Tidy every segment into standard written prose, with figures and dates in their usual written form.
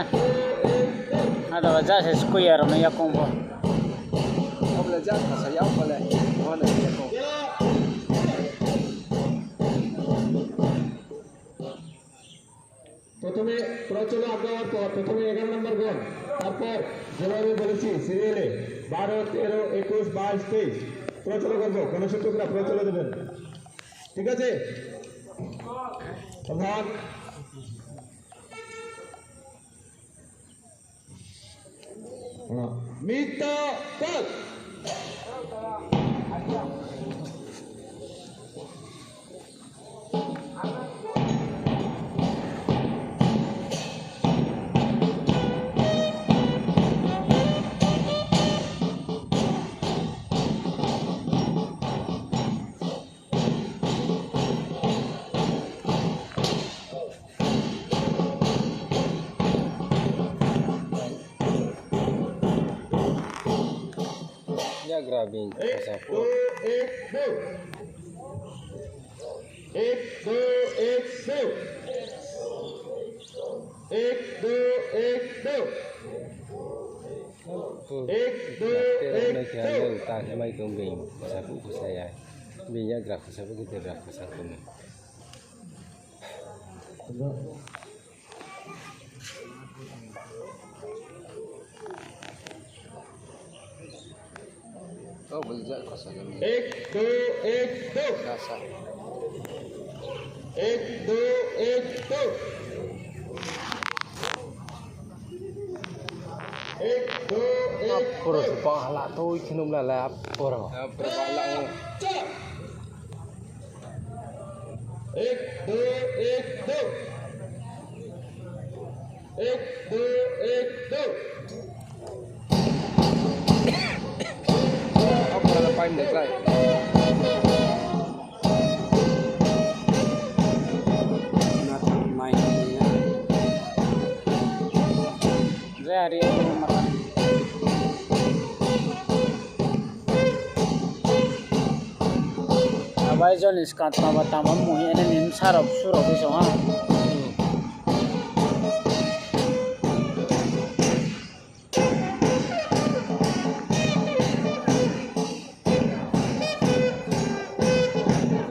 na. Ada wajah square na yakong po. Boleh jangan saya boleh. Mana dia kau? প্রথমে প্রচল আগাবার পর প্রথমে 11 নম্বর গোল, তারপর যেভাবে বলেছি সিরিয়ালে 12, 13, 21, 22, 23 প্রচল করবো, গণশিক্ষকরা প্রচল দেবেন, ঠিক আছে? প্রধান মিতা কাজ Ya grabin. 1, 2, 1, 2, 1, 2, 1, 2, 1, 2, 1, 2, 1, 2. Tak mai tung bin sabu ku saya. Binya graf sabu kita graf satu ni. Oh boleh jangan kau saja. 1, 2, 1, 2. Dasar. 1, 2, 1, 2. 1, 2, 1, 2. Pura sepah lah tu kinum lah lah pura. Berapa lang? 1, 2, 1, 2. 1, 2, 1, 2. Apa nak pakai dek lagi? Nak main ni. Dari makan. Abai jonis kat ma tamam muhi ene nim sarap surap iso ha.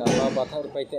Lama bathar paite